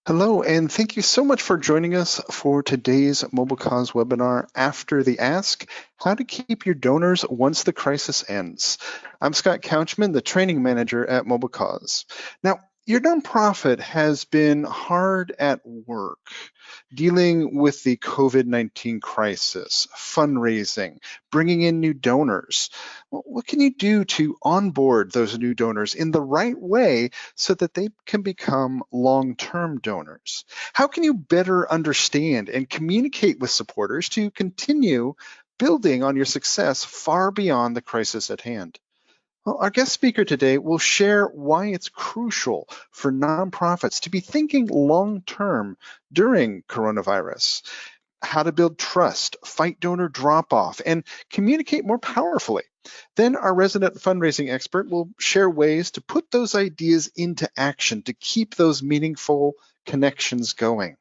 Hello, and thank you so much for joining us for today's MobileCause webinar, After the Ask, How to Keep Your Donors Once the Crisis Ends. I'm Scott Couchman, the training manager at MobileCause. Now, your nonprofit has been hard at work dealing with the COVID-19 crisis, fundraising, bringing in new donors. What can you do to onboard those new donors in the right way so that they can become long-term donors? How can you better understand and communicate with supporters to continue building on your success far beyond the crisis at hand? Well, our guest speaker today will share why it's crucial for nonprofits to be thinking long-term during coronavirus, how to build trust, fight donor drop-off, and communicate more powerfully. Then our resident fundraising expert will share ways to put those ideas into action to keep those meaningful connections going.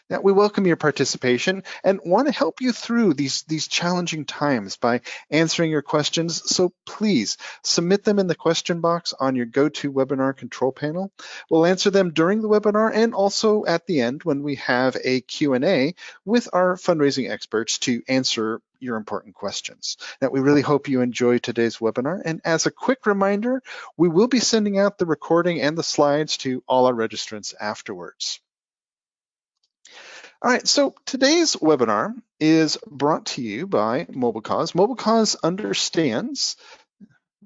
Now, we welcome your participation and want to help you through these challenging times by answering your questions. So please submit them in the question box on your GoToWebinar control panel. We'll answer them during the webinar and also at the end when we have a Q&A with our fundraising experts to answer your important questions. Now, we really hope you enjoy today's webinar. And as a quick reminder, we will be sending out the recording and the slides to all our registrants afterwards. All right, so today's webinar is brought to you by MobileCause. MobileCause understands,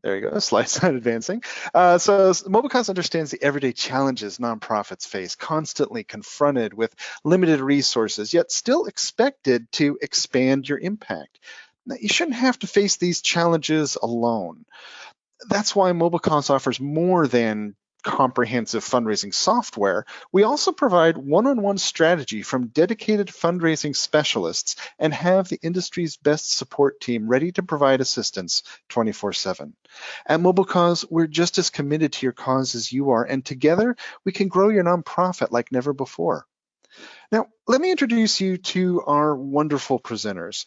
there you go, slides not advancing. So MobileCause understands the everyday challenges nonprofits face, constantly confronted with limited resources, yet still expected to expand your impact. Now, you shouldn't have to face these challenges alone. That's why MobileCause offers more than comprehensive fundraising software. We also provide one-on-one strategy from dedicated fundraising specialists and have the industry's best support team ready to provide assistance 24/7. At MobileCause, we're just as committed to your cause as you are, and together we can grow your nonprofit like never before. Now, let me introduce you to our wonderful presenters.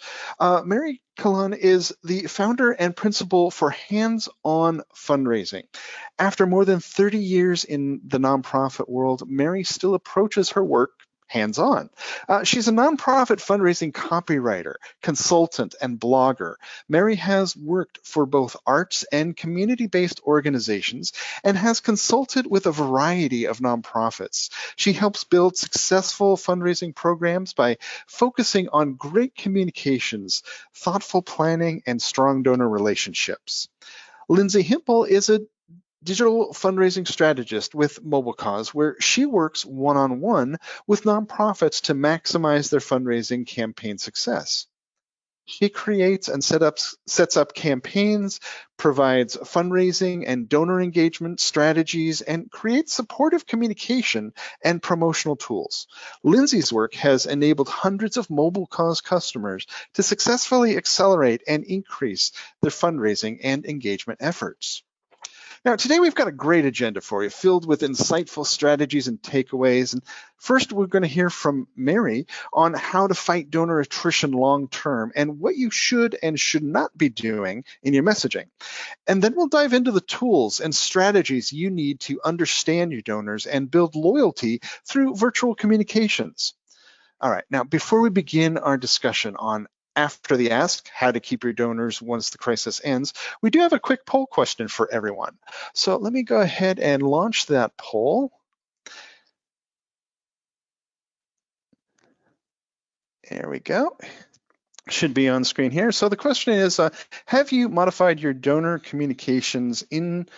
Mary Kalan is the founder and principal for Hands-On Fundraising. After more than 30 years in the nonprofit world, Mary still approaches her work hands-on. She's a nonprofit fundraising copywriter, consultant, and blogger. Mary has worked for both arts and community-based organizations and has consulted with a variety of nonprofits. She helps build successful fundraising programs by focusing on great communications, thoughtful planning, and strong donor relationships. Lindsay Himple is a digital fundraising strategist with MobileCause, where she works one-on-one with nonprofits to maximize their fundraising campaign success. She creates and sets up campaigns, provides fundraising and donor engagement strategies, and creates supportive communication and promotional tools. Lindsay's work has enabled hundreds of MobileCause customers to successfully accelerate and increase their fundraising and engagement efforts. Now, today we've got a great agenda for you, filled with insightful strategies and takeaways. And first, we're going to hear from Mary on how to fight donor attrition long-term and what you should and should not be doing in your messaging. And then we'll dive into the tools and strategies you need to understand your donors and build loyalty through virtual communications. All right, now before we begin our discussion on After the Ask, how to keep your donors once the crisis ends, we do have a quick poll question for everyone. So let me go ahead and launch that poll. There we go. Should be on screen here. So the question is, have you modified your donor communications in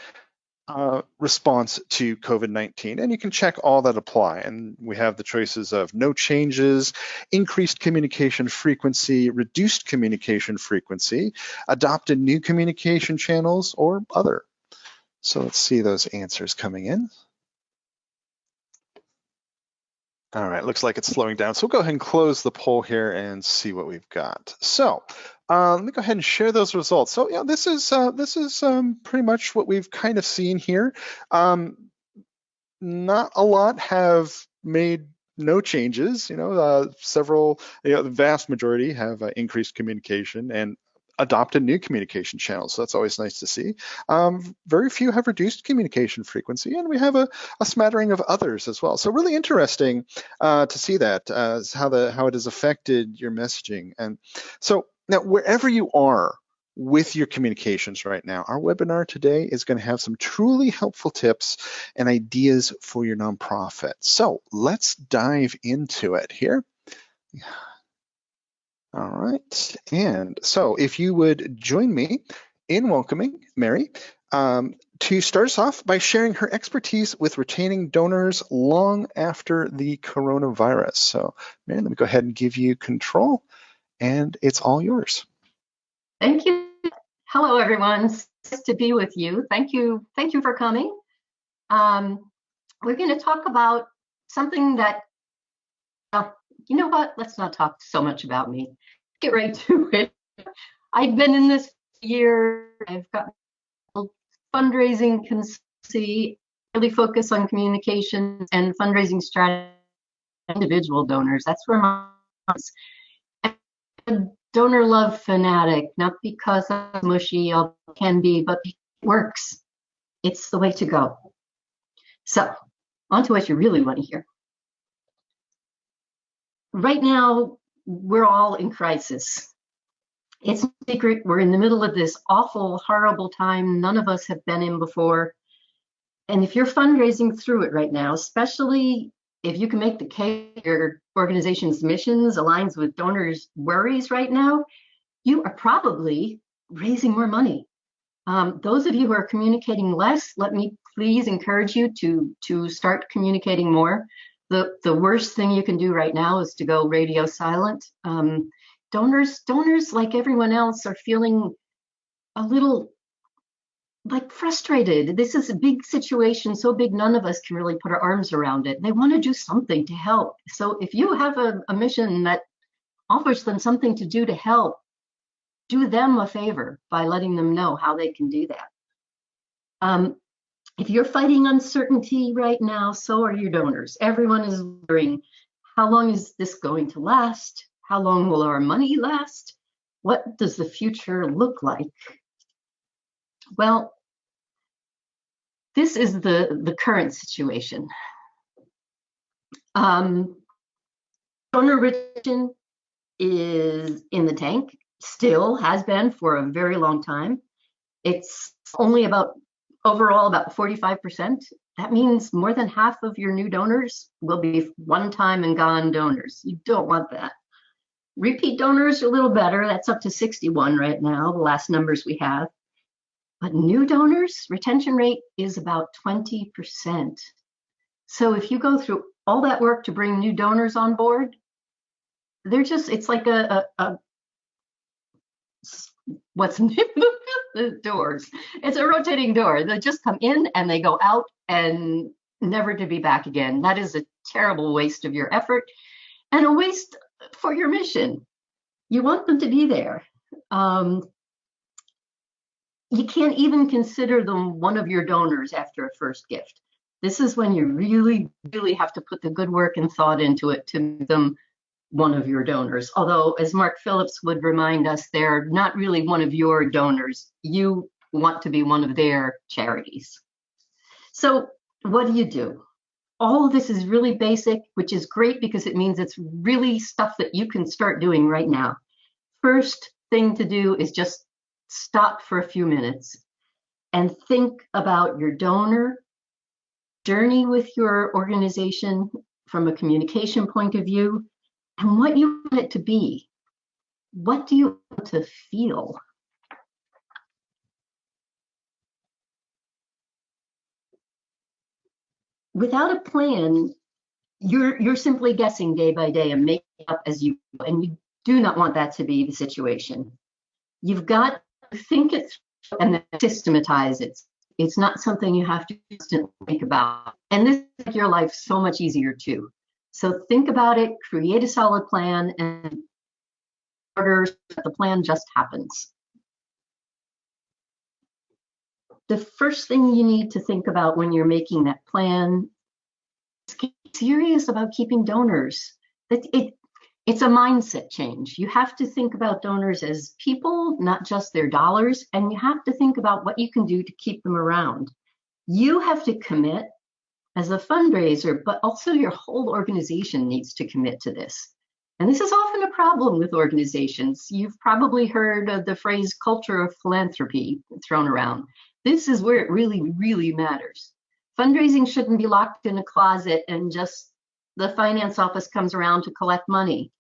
response to COVID-19, and you can check all that apply. And we have the choices of no changes, increased communication frequency, reduced communication frequency, adopted new communication channels, or other. So let's see those answers coming in. All right, looks like it's slowing down. So we'll go ahead and close the poll here and see what we've got. So let me go ahead and share those results. So yeah, this is pretty much what we've kind of seen here. Not a lot have made no changes. Several, the vast majority have increased communication, and adopted new communication channels. So that's always nice to see. Very few have reduced communication frequency, and we have a smattering of others as well. So really interesting to see that, how it has affected your messaging. And so now, wherever you are with your communications right now, our webinar today is going to have some truly helpful tips and ideas for your nonprofit. So let's dive into it here. All right, and so if you would join me in welcoming Mary to start us off by sharing her expertise with retaining donors long after the coronavirus. So Mary, let me go ahead and give you control, and it's all yours. Thank you. Hello, everyone. It's nice to be with you. Thank you for coming. We're going to talk about something that, you know what? Let's not talk so much about me. Get right to it. I've been in this year. I've got fundraising consistency, really focus on communications and fundraising strategy. Individual donors. That's where my donor love fanatic, not because I'm mushy, I can be, but it works. It's the way to go. So, on to what you really want to hear. Right now, we're all in crisis. It's no secret, we're in the middle of this awful, horrible time none of us have been in before. And if you're fundraising through it right now, especially if you can make the case your organization's missions aligns with donors' worries right now, you are probably raising more money. Those of you who are communicating less, let me please encourage you to start communicating more. The worst thing you can do right now is to go radio silent. Donors, like everyone else, are feeling a little like frustrated. This is a big situation, so big none of us can really put our arms around it. They want to do something to help. So if you have a mission that offers them something to do to help, do them a favor by letting them know how they can do that. If you're fighting uncertainty right now, so are your donors. Everyone is wondering, how long is this going to last? How long will our money last? What does the future look like? Well, this is the current situation. Donor retention is in the tank, still has been for a very long time. It's only overall about 45%. That means more than half of your new donors will be one-time and gone donors. You don't want that. Repeat donors are a little better. That's up to 61 right now, the last numbers we have. But new donors, retention rate is about 20%. So if you go through all that work to bring new donors on board, it's like what's the name of the doors? It's a rotating door. They just come in and they go out and never to be back again. That is a terrible waste of your effort and a waste for your mission. You want them to be there. You can't even consider them one of your donors after a first gift. This is when you really, really have to put the good work and thought into it to make them one of your donors. Although, as Mark Phillips would remind us, they're not really one of your donors. You want to be one of their charities. So what do? All of this is really basic, which is great because it means it's really stuff that you can start doing right now. First thing to do is just stop for a few minutes and think about your donor journey with your organization from a communication point of view and what you want it to be. What do you want to feel? Without a plan, you're simply guessing day by day and making up as you go, and you do not want that to be the situation. You've got to think it through and then systematize it. It's not something you have to constantly think about. And this makes your life so much easier too. So think about it, create a solid plan, and the plan just happens. The first thing you need to think about when you're making that plan is get serious about keeping donors. It's a mindset change. You have to think about donors as people, not just their dollars, and you have to think about what you can do to keep them around. You have to commit as a fundraiser, but also your whole organization needs to commit to this. And this is often a problem with organizations. You've probably heard of the phrase culture of philanthropy thrown around. This is where it really, really matters. Fundraising shouldn't be locked in a closet and just the finance office comes around to collect money.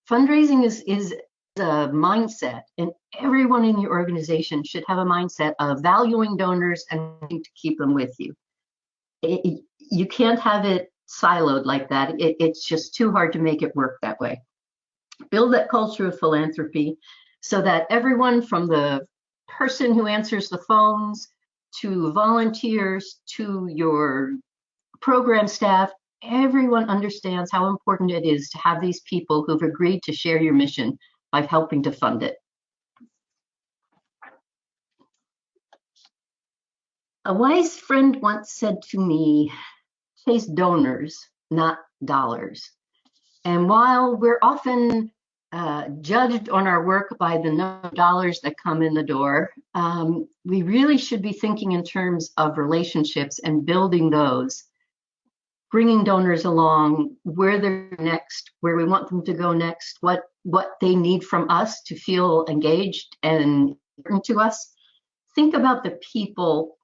Fundraising is a mindset, and everyone in your organization should have a mindset of valuing donors and wanting to keep them with you. You can't have it siloed like that. It's just too hard to make it work that way. Build that culture of philanthropy so that everyone from the person who answers the phones to volunteers to your program staff, everyone understands how important it is to have these people who've agreed to share your mission by helping to fund it. A wise friend once said to me, chase donors, not dollars. And while we're often judged on our work by the number of dollars that come in the door, we really should be thinking in terms of relationships and building those, bringing donors along where they're next, where we want them to go next, what they need from us to feel engaged and important to us. Think about the people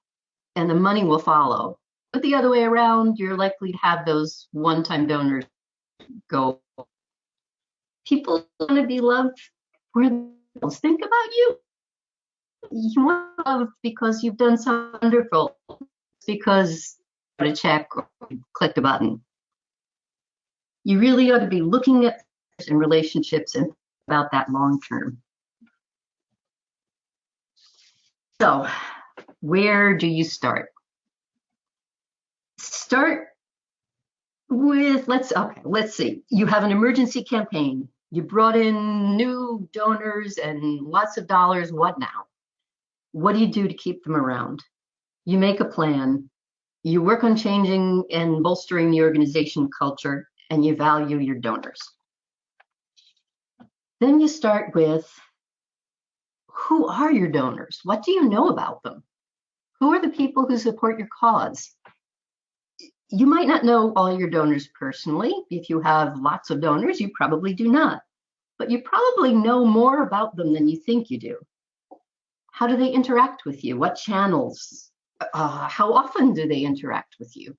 and the money will follow. But the other way around, you're likely to have those one-time donors go. People want to be loved for themselves. Think about you. You want love because you've done something wonderful, because you got a check or clicked a button. You really ought to be looking at and relationships and about that long term. So, where do you start? Start with, let's see. You have an emergency campaign. You brought in new donors and lots of dollars. What now? What do you do to keep them around? You make a plan. You work on changing and bolstering the organization culture, and you value your donors. Then you start with, who are your donors? What do you know about them? Who are the people who support your cause? You might not know all your donors personally. If you have lots of donors, you probably do not. But you probably know more about them than you think you do. How do they interact with you? What channels? How often do they interact with you?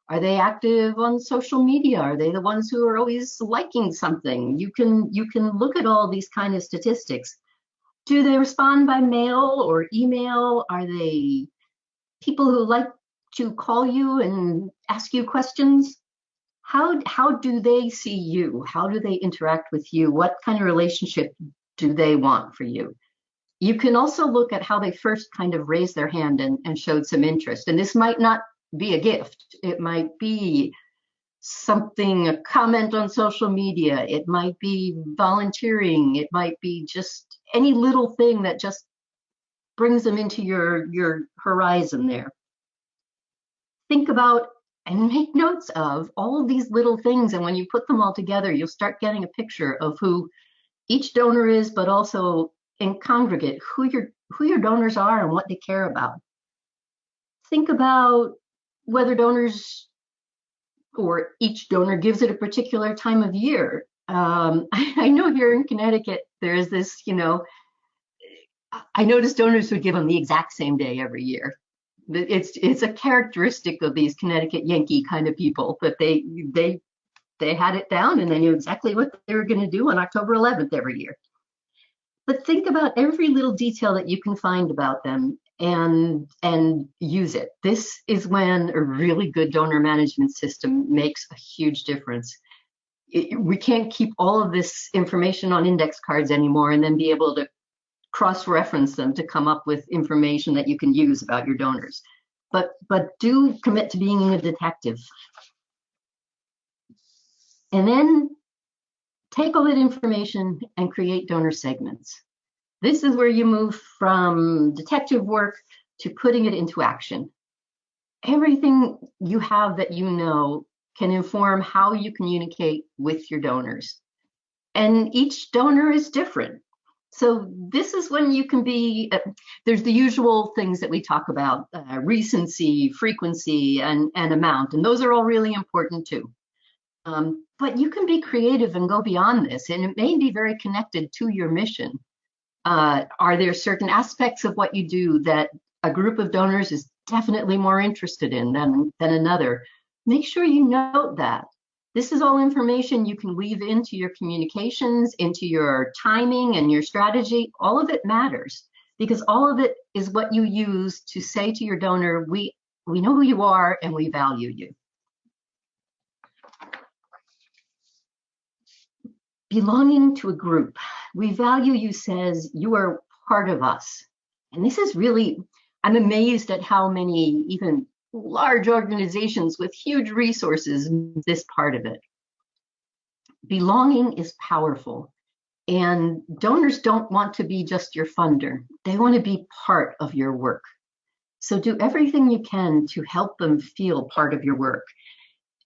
Are they active on social media? Are they the ones who are always liking something? You can look at all these kind of statistics. Do they respond by mail or email? Are they people who like to call you and ask you questions? How do they see you? How do they interact with you? What kind of relationship do they want for you? You can also look at how they first kind of raised their hand and showed some interest. And this might not be a gift. It might be something, a comment on social media. It might be volunteering. It might be just any little thing that just brings them into your horizon there. Think about and make notes of all of these little things. And when you put them all together, you'll start getting a picture of who each donor is, but also in congregate, who your donors are and what they care about. Think about whether donors or each donor gives it a particular time of year. I know here in Connecticut, there is this, I noticed donors would give on the exact same day every year. It's a characteristic of these Connecticut Yankee kind of people that they had it down and they knew exactly what they were going to do on October 11th every year. But think about every little detail that you can find about them and use it. This is when a really good donor management system makes a huge difference. We can't keep all of this information on index cards anymore and then be able to cross-reference them to come up with information that you can use about your donors. But do commit to being a detective. And then take all that information and create donor segments. This is where you move from detective work to putting it into action. Everything you have that you know can inform how you communicate with your donors. and each donor is different. So this is when you can be, there's the usual things that we talk about, recency, frequency, and amount, and those are all really important too. But you can be creative and go beyond this, and it may be very connected to your mission. Are there certain aspects of what you do that a group of donors is definitely more interested in than another? Make sure you note that. This is all information you can weave into your communications, into your timing and your strategy. All of it matters because all of it is what you use to say to your donor, we know who you are and we value you. Belonging to a group. We value you says you are part of us. And this is really, I'm amazed at how many even large organizations with huge resources, this part of it. Belonging is powerful, and donors don't want to be just your funder. They want to be part of your work. So do everything you can to help them feel part of your work.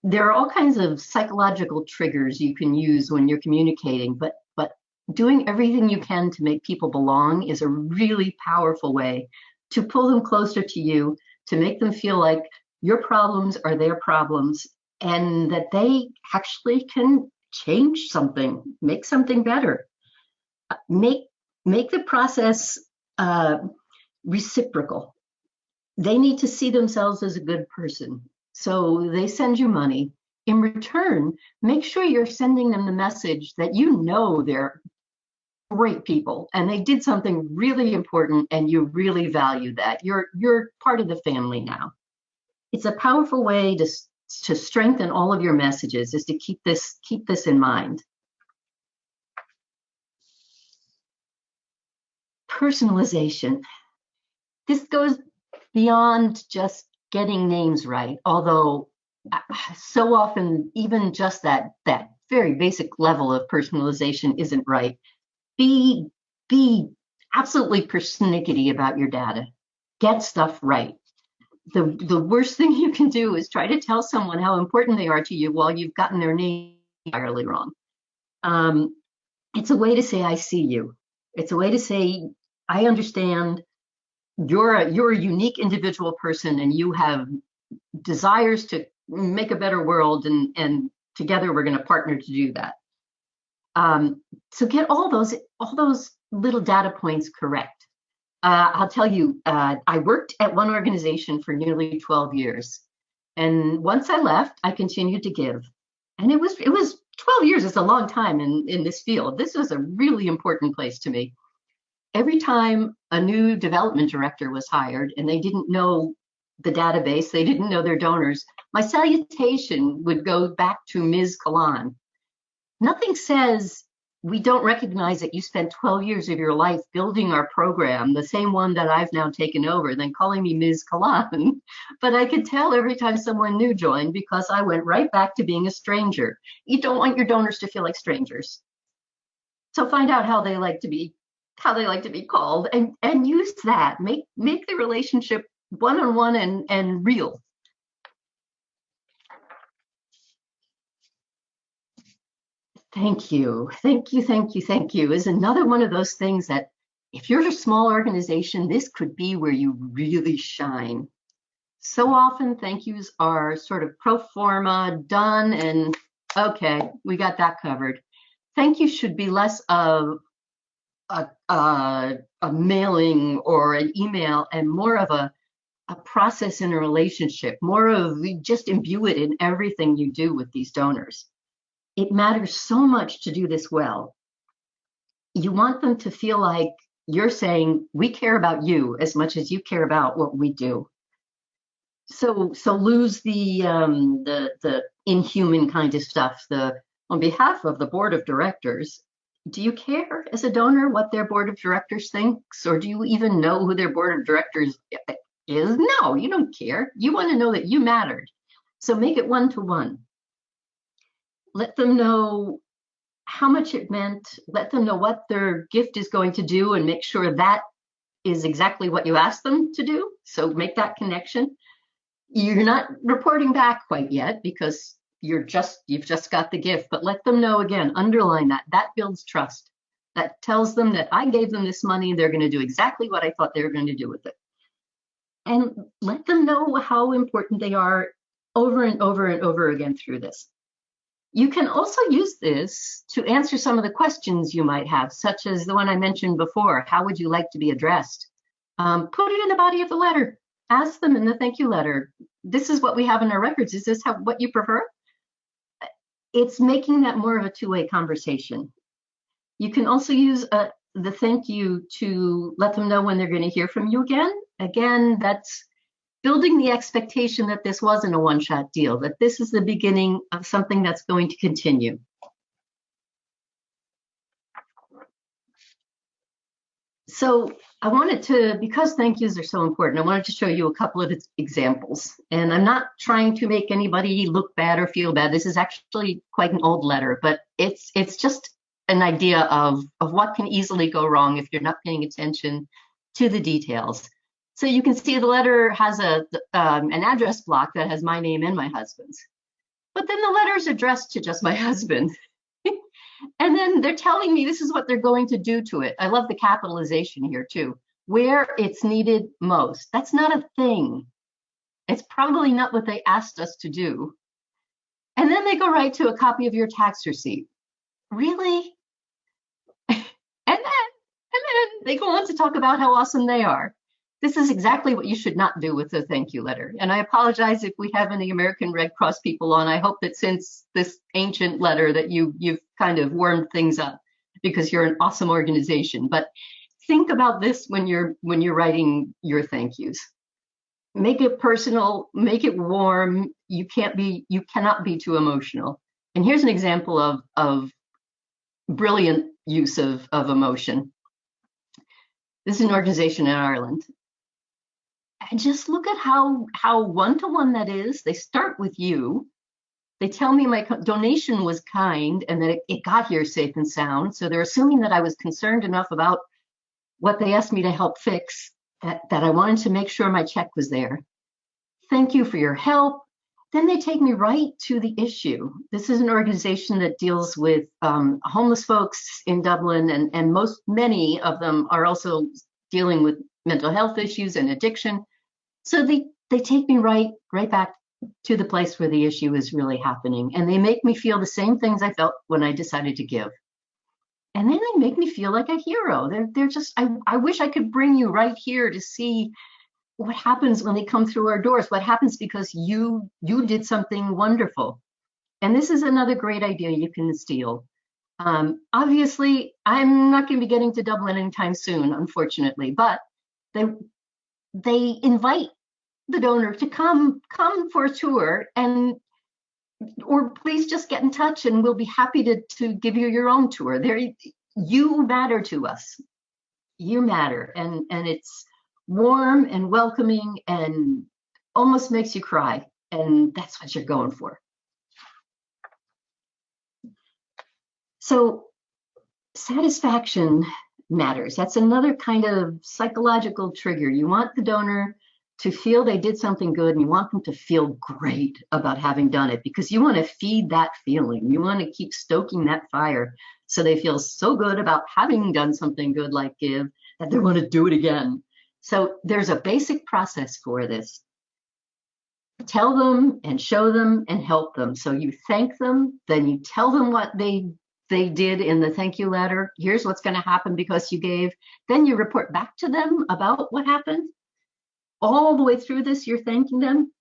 There are all kinds of psychological triggers you can use when you're communicating, but doing everything you can to make people belong is a really powerful way to pull them closer to you, to make them feel like your problems are their problems and that they actually can change something, make something better. Make the process reciprocal. They need to see themselves as a good person. So they send you money. In return, make sure you're sending them the message that you know they're great people and they did something really important and you really value that. You're part of the family now. It's a powerful way to strengthen all of your messages, is to keep this in mind. Personalization. This goes beyond just getting names right, although so often even just that very basic level of personalization isn't right. Be absolutely persnickety about your data. Get stuff right. The worst thing you can do is try to tell someone how important they are to you while you've gotten their name entirely wrong. It's a way to say, I see you. It's a way to say, I understand you're a unique individual person and you have desires to make a better world, and together we're going to partner to do that. So get all those little data points correct. I'll tell you, I worked at one organization for nearly 12 years. And once I left, I continued to give. And it was 12 years is a long time in this field. This was a really important place to me. Every time a new development director was hired and they didn't know the database, they didn't know their donors, my salutation would go back to Ms. Kalan. Nothing says we don't recognize that you spent 12 years of your life building our program, the same one that I've now taken over, than calling me Ms. Kalan. But I could tell every time someone new joined because I went right back to being a stranger. You don't want your donors to feel like strangers. So find out how they like to be called and use that. Make the relationship one-on-one and real. Thank you is another one of those things that if you're a small organization, this could be where you really shine. So often thank yous are sort of pro forma, done, and okay, we got that covered. Thank you should be less of a mailing or an email and more of a process in a relationship, more of just imbue it in everything you do with these donors. It matters so much to do this well. You want them to feel like you're saying, we care about you as much as you care about what we do. So lose the inhuman kind of stuff. On behalf of the board of directors, do you care as a donor what their board of directors thinks? Or do you even know who their board of directors is? No, you don't care. You want to know that you mattered. So make it one-to-one. Let them know how much it meant. Let them know what their gift is going to do and make sure that is exactly what you asked them to do. So make that connection. You're not reporting back quite yet because you've just got the gift, but let them know again, underline that. That builds trust. That tells them that I gave them this money, they're going to do exactly what I thought they were going to do with it. And let them know how important they are over and over and over again through this. You can also use this to answer some of the questions you might have, such as the one I mentioned before. How would you like to be addressed? Put it in the body of the letter. Ask them in the thank you letter. This is what we have in our records. Is this what you prefer? It's making that more of a two-way conversation. You can also use the thank you to let them know when they're going to hear from you again. Again, that's building the expectation that this wasn't a one-shot deal, that this is the beginning of something that's going to continue. So I wanted to, because thank yous are so important, I wanted to show you a couple of examples. And I'm not trying to make anybody look bad or feel bad. This is actually quite an old letter, but it's just an idea of what can easily go wrong if you're not paying attention to the details. So you can see the letter has an address block that has my name and my husband's. But then the letter is addressed to just my husband. And then they're telling me this is what they're going to do to it. I love the capitalization here too. Where it's needed most. That's not a thing. It's probably not what they asked us to do. And then they go right to a copy of your tax receipt. Really? And then they go on to talk about how awesome they are. This is exactly what you should not do with a thank you letter. And I apologize if we have any American Red Cross people on. I hope that since this ancient letter that you've kind of warmed things up, because you're an awesome organization. But think about this when you're writing your thank yous. Make it personal, make it warm. You cannot be too emotional. And here's an example of brilliant use of emotion. This is an organization in Ireland. And just look at how one-to-one that is. They start with you. They tell me my donation was kind and that it got here safe and sound. So they're assuming that I was concerned enough about what they asked me to help fix that I wanted to make sure my check was there. Thank you for your help. Then they take me right to the issue. This is an organization that deals with homeless folks in Dublin, and many of them are also dealing with mental health issues and addiction. So they take me right back to the place where the issue is really happening. And they make me feel the same things I felt when I decided to give. And then they make me feel like a hero. They're just, I wish I could bring you right here to see what happens when they come through our doors, what happens because you did something wonderful. And this is another great idea you can steal. Obviously, I'm not going to be getting to Dublin anytime soon, unfortunately, but they invite the donor to come for a tour, or please just get in touch and we'll be happy to give you your own tour. You matter to us. You matter, and it's warm and welcoming and almost makes you cry, and that's what you're going for. So satisfaction matters. That's another kind of psychological trigger. You want the donor to feel they did something good, and you want them to feel great about having done it, because you want to feed that feeling. You want to keep stoking that fire so they feel so good about having done something good like give that they want to do it again. So there's a basic process for this. Tell them and show them and help them. So you thank them, then you tell them what they did in the thank you letter. Here's what's going to happen because you gave. Then you report back to them about what happened. All the way through this, you're thanking them.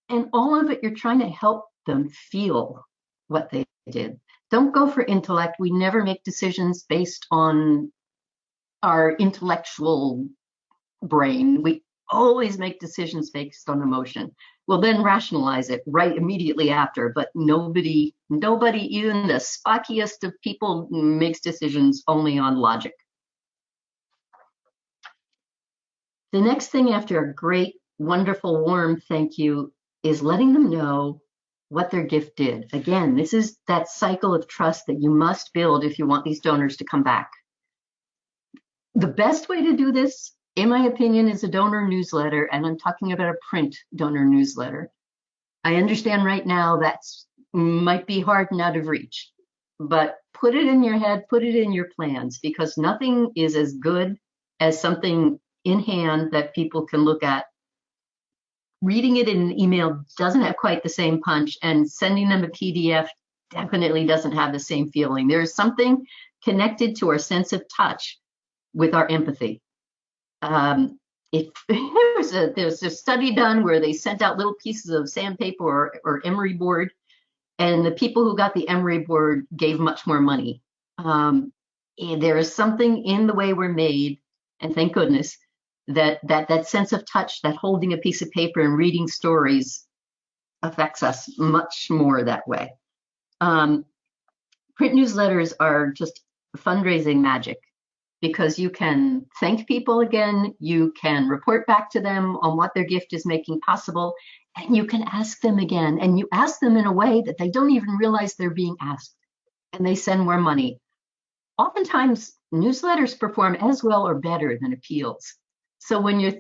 And all of it, you're trying to help them feel what they did. Don't go for intellect. We never make decisions based on our intellectual brain. We always make decisions based on emotion. We'll then rationalize it right immediately after, but nobody, even the spockiest of people, makes decisions only on logic. The next thing after a great, wonderful, warm thank you is letting them know what their gift did. Again, this is that cycle of trust that you must build if you want these donors to come back. The best way to do this, in my opinion, is a donor newsletter, and I'm talking about a print donor newsletter. I understand right now that's might be hard and out of reach. But put it in your head, put it in your plans, because nothing is as good as something in hand that people can look at. Reading it in an email doesn't have quite the same punch, and sending them a PDF definitely doesn't have the same feeling. There's something connected to our sense of touch with our empathy. There's a study done where they sent out little pieces of sandpaper or emery board, and the people who got the emery board gave much more money. There is something in the way we're made, and thank goodness, that sense of touch, that holding a piece of paper and reading stories affects us much more that way. Print newsletters are just fundraising magic, because you can thank people again, you can report back to them on what their gift is making possible, and you can ask them again. And you ask them in a way that they don't even realize they're being asked, and they send more money. Oftentimes, newsletters perform as well or better than appeals. So when you're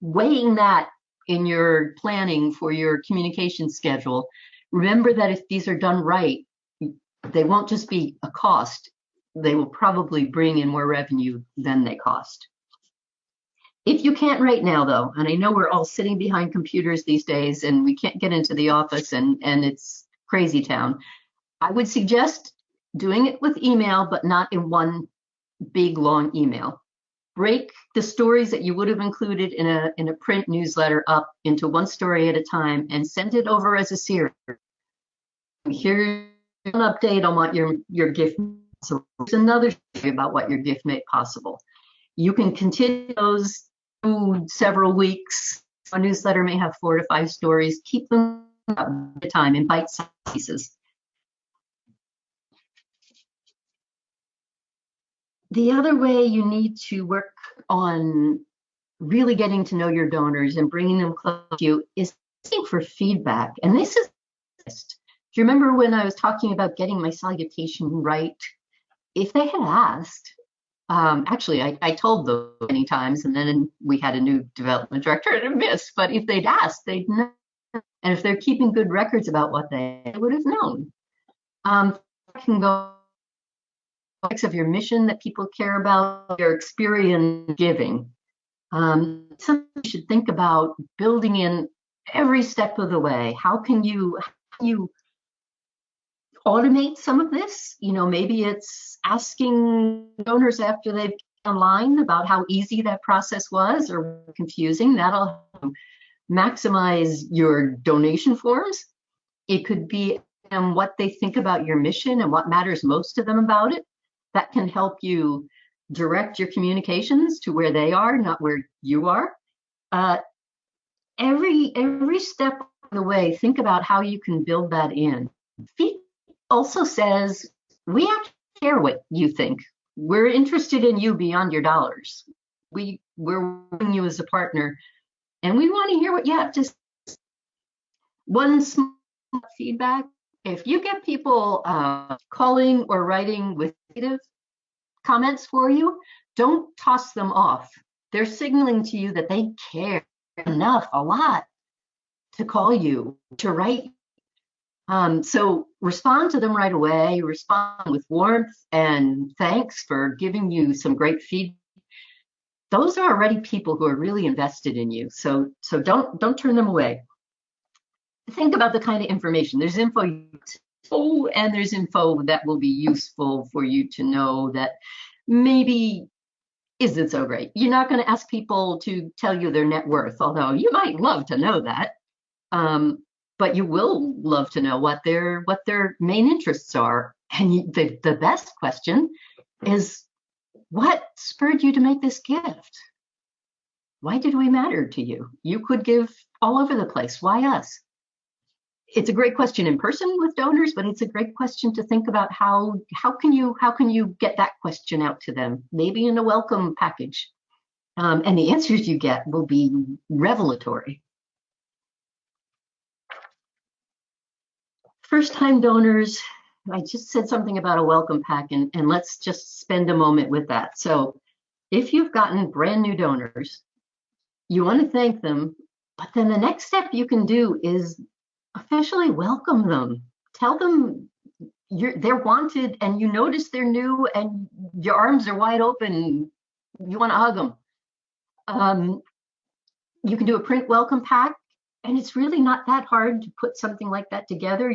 weighing that in your planning for your communication schedule, remember that if these are done right, they won't just be a cost. They will probably bring in more revenue than they cost. If you can't right now, though, and I know we're all sitting behind computers these days and we can't get into the office and it's crazy town, I would suggest doing it with email, but not in one big long email. Break the stories that you would have included in a print newsletter up into one story at a time and send it over as a series. Here's an update on what your gift. So here's another story about what your gift made possible. You can continue those through several weeks. A newsletter may have 4 to 5 stories. Keep them at a time in bite-sized pieces. The other way you need to work on really getting to know your donors and bringing them close to you is asking for feedback. And this is, do you remember when I was talking about getting my salutation right? If they had asked, actually, I told them many times, and then we had a new development director and a miss, but if they'd asked, they'd know. And if they're keeping good records about what they would have known. I can go of your mission that people care about, your experience giving. Something you should think about building in every step of the way. How can you automate some of this? You know, maybe it's asking donors after they've been online about how easy that process was or confusing. That'll maximize your donation forms. It could be what they think about your mission and what matters most to them about it. That can help you direct your communications to where they are, not where you are. Every step of the way, think about how you can build that in. Feedback also says, we actually care what you think. We're interested in you beyond your dollars. We're working you as a partner, and we want to hear what you have to say. One small feedback, if you get people calling or writing with negative comments for you, don't toss them off. They're signaling to you that they care enough, a lot, to call you, to write. So respond to them right away, respond with warmth and thanks for giving you some great feedback. Those are already people who are really invested in you. So don't turn them away. Think about the kind of information. There's info, and there's info that will be useful for you to know that maybe isn't so great. You're not going to ask people to tell you their net worth, although you might love to know that. But you will love to know what their main interests are. And the best question is, what spurred you to make this gift? Why did we matter to you? You could give all over the place. Why us? It's a great question in person with donors, but it's a great question to think about how can you get that question out to them, maybe in a welcome package. And the answers you get will be revelatory. First-time donors, I just said something about a welcome pack, and let's just spend a moment with that. So if you've gotten brand new donors, you want to thank them, but then the next step you can do is officially welcome them tell them they're wanted, and you notice they're new, and your arms are wide open. You want to hug them. You can do a print welcome pack, and it's really not that hard to put something like that together.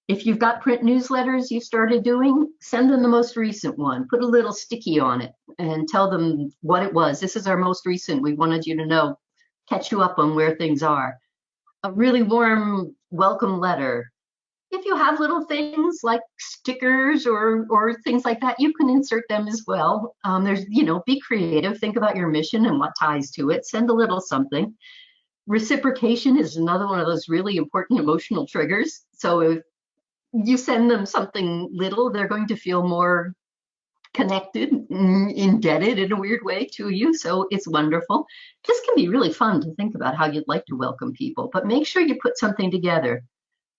If you've got print newsletters you started doing, send them the most recent one. Put a little sticky on it and tell them what it was. This is our most recent. We wanted you to know, catch you up on where things are. A really warm welcome letter. If you have little things like stickers or things like that, you can insert them as well. Be creative. Think about your mission and what ties to it. Send a little something. Reciprocation is another one of those really important emotional triggers. So if you send them something little, they're going to feel more connected, indebted in a weird way to you. So it's wonderful. This can be really fun to think about how you'd like to welcome people, but make sure you put something together.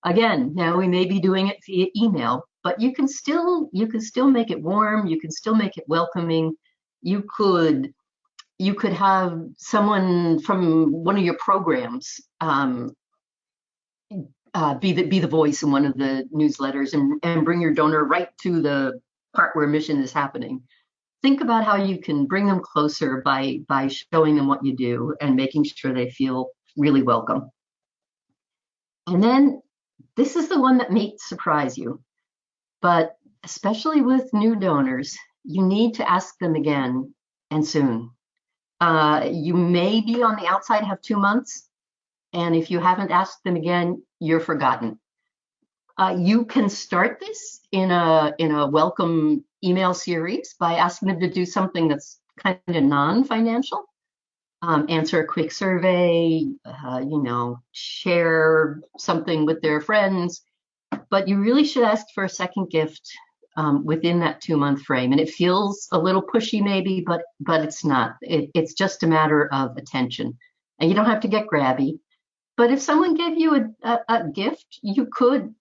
Again, now we may be doing it via email, but you can still make it warm. You can still make it welcoming. You could have someone from one of your programs be the voice in one of the newsletters and bring your donor right to the part where mission is happening. Think about how you can bring them closer by showing them what you do and making sure they feel really welcome. And then this is the one that may surprise you, but especially with new donors, you need to ask them again, and soon. You may be on the outside, have 2 months, and if you haven't asked them again, you're forgotten. You can start this in a welcome email series by asking them to do something that's kind of non-financial. Answer a quick survey, share something with their friends, but you really should ask for a second gift within that 2-month frame. And it feels a little pushy maybe, but it's not. It's just a matter of attention. And you don't have to get grabby. But if someone gave you a gift, you could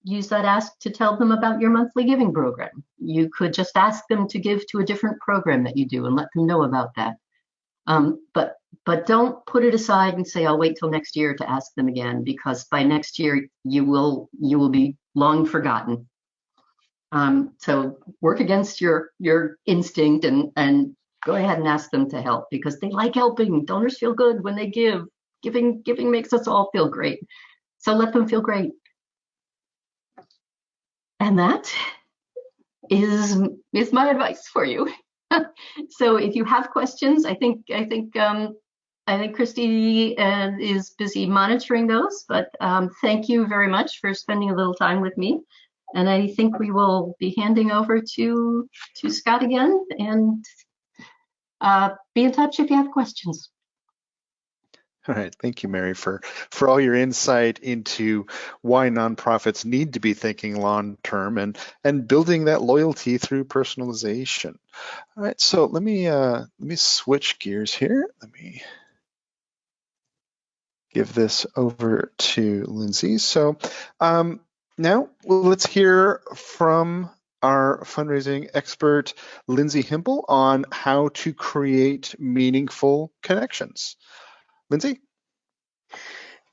use that ask to tell them about your monthly giving program. You could just ask them to give to a different program that you do and let them know about that. But don't put it aside and say, I'll wait till next year to ask them again, because by next year you will be long forgotten. So work against your instinct and go ahead and ask them to help, because they like helping. Donors feel good when they give. Giving makes us all feel great. So let them feel great. And that is my advice for you. So if you have questions, I think Christy is busy monitoring those, but thank you very much for spending a little time with me. And I think we will be handing over to Scott again, and be in touch if you have questions. All right, thank you, Mary, for all your insight into why nonprofits need to be thinking long term and building that loyalty through personalization. All right, so let me switch gears here. Let me give this over to Lindsay. So now let's hear from our fundraising expert, Lindsay Himple, on how to create meaningful connections. Lindsay?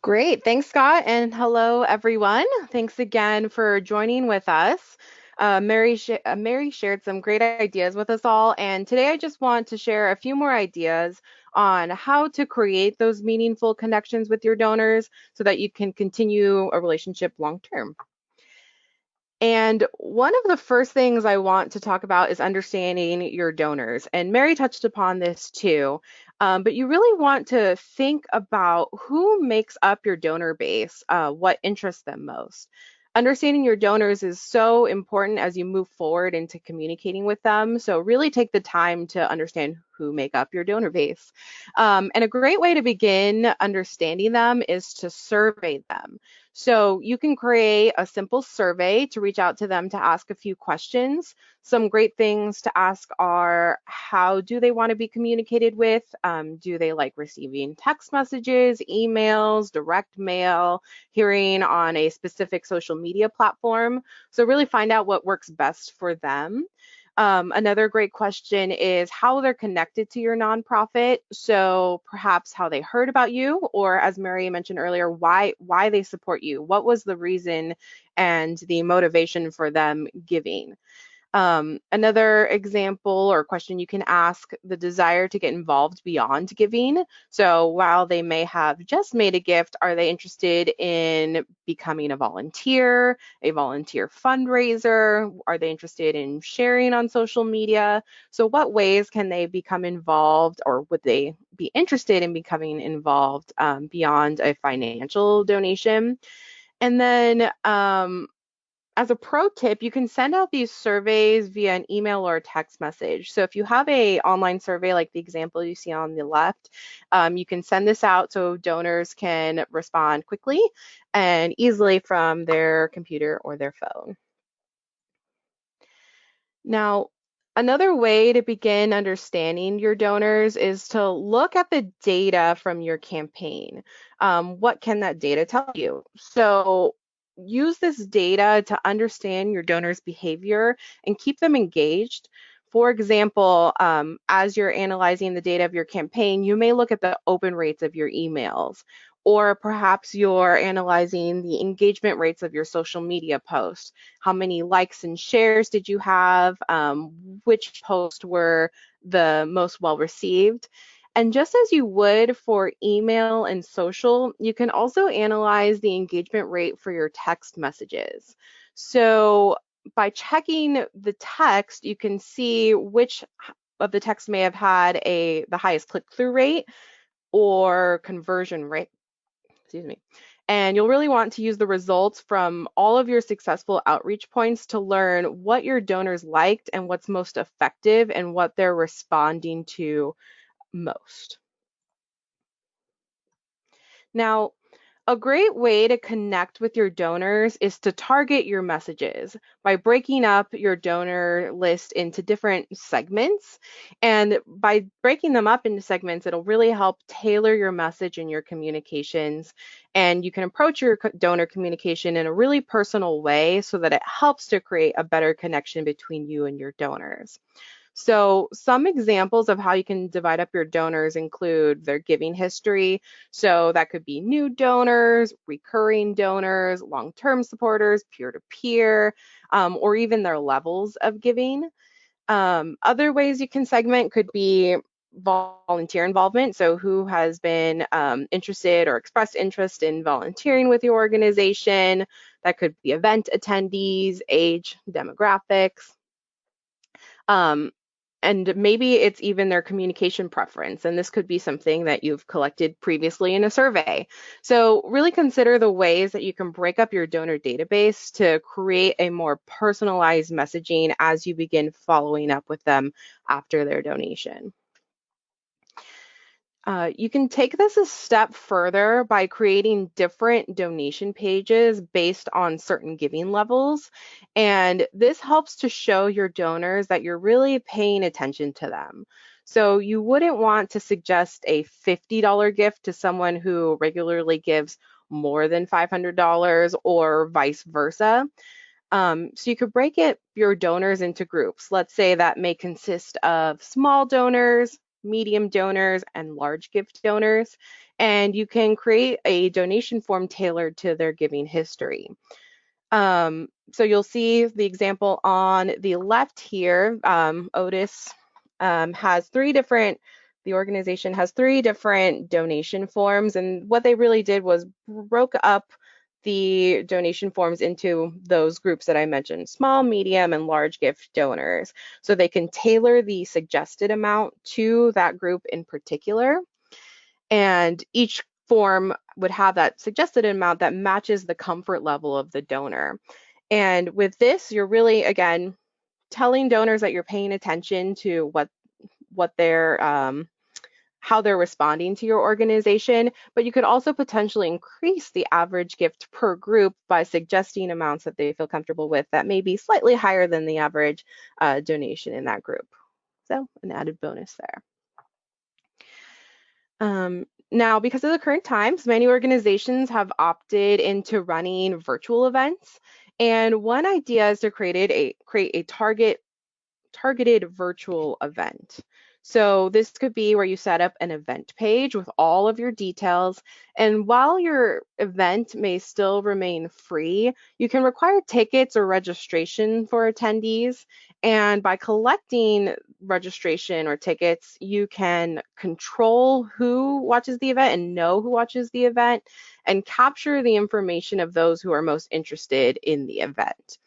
Great. Thanks, Scott. And hello, everyone. Thanks again for joining with us. Mary shared some great ideas with us all. And today I just want to share a few more ideas on how to create those meaningful connections with your donors so that you can continue a relationship long term. And one of the first things I want to talk about is understanding your donors. And Mary touched upon this too, but you really want to think about who makes up your donor base, what interests them most. Understanding your donors is so important as you move forward into communicating with them. So really take the time to understand who make up your donor base. And a great way to begin understanding them is to survey them. So you can create a simple survey to reach out to them to ask a few questions. Some great things to ask are, how do they want to be communicated with? Do they like receiving text messages, emails, direct mail, hearing on a specific social media platform? So really find out what works best for them. Another great question is how they're connected to your nonprofit. So perhaps how they heard about you, or as Mary mentioned earlier, why they support you. What was the reason and the motivation for them giving? Another example or question you can ask, the desire to get involved beyond giving. So while they may have just made a gift, are they interested in becoming a volunteer fundraiser? Are they interested in sharing on social media? So what ways can they become involved, or would they be interested in becoming involved beyond a financial donation? And then as a pro tip, you can send out these surveys via an email or a text message. So if you have a online survey like the example you see on the left, you can send this out so donors can respond quickly and easily from their computer or their phone. Now, another way to begin understanding your donors is to look at the data from your campaign. What can that data tell you? So use this data to understand your donors' behavior and keep them engaged. For example, as you're analyzing the data of your campaign, you may look at the open rates of your emails, or perhaps you're analyzing the engagement rates of your social media posts. How many likes and shares did you have? Which posts were the most well received? And just as you would for email and social, you can also analyze the engagement rate for your text messages. So by checking the text, you can see which of the text may have had the highest click-through rate or conversion rate. Excuse me. And you'll really want to use the results from all of your successful outreach points to learn what your donors liked and what's most effective and what they're responding to most. Now, a great way to connect with your donors is to target your messages by breaking up your donor list into different segments. And by breaking them up into segments, it'll really help tailor your message and your communications. And you can approach your donor communication in a really personal way so that it helps to create a better connection between you and your donors. So some examples of how you can divide up your donors include their giving history. So that could be new donors, recurring donors, long-term supporters, peer-to-peer, or even their levels of giving. Other ways you can segment could be volunteer involvement. So who has been interested or expressed interest in volunteering with your organization. That could be event attendees, age, demographics. And maybe it's even their communication preference, and this could be something that you've collected previously in a survey. So really consider the ways that you can break up your donor database to create a more personalized messaging as you begin following up with them after their donation. You can take this a step further by creating different donation pages based on certain giving levels. And this helps to show your donors that you're really paying attention to them. So you wouldn't want to suggest a $50 gift to someone who regularly gives more than $500 or vice versa. So you could break your donors into groups. Let's say that may consist of small donors, medium donors, and large gift donors. And you can create a donation form tailored to their giving history. So you'll see the example on the left here. Otis has the organization has 3 different donation forms. And what they really did was broke up the donation forms into those groups that I mentioned, small, medium, and large gift donors. So they can tailor the suggested amount to that group in particular. And each form would have that suggested amount that matches the comfort level of the donor. And with this, you're really, again, telling donors that you're paying attention to what they're how they're responding to your organization, but you could also potentially increase the average gift per group by suggesting amounts that they feel comfortable with that may be slightly higher than the average donation in that group. So an added bonus there. Now, because of the current times, many organizations have opted into running virtual events. And one idea is to create a targeted virtual event. So this could be where you set up an event page with all of your details. And while your event may still remain free, you can require tickets or registration for attendees. And by collecting registration or tickets, you can control who watches the event and know who watches the event and capture the information of those who are most interested in the event.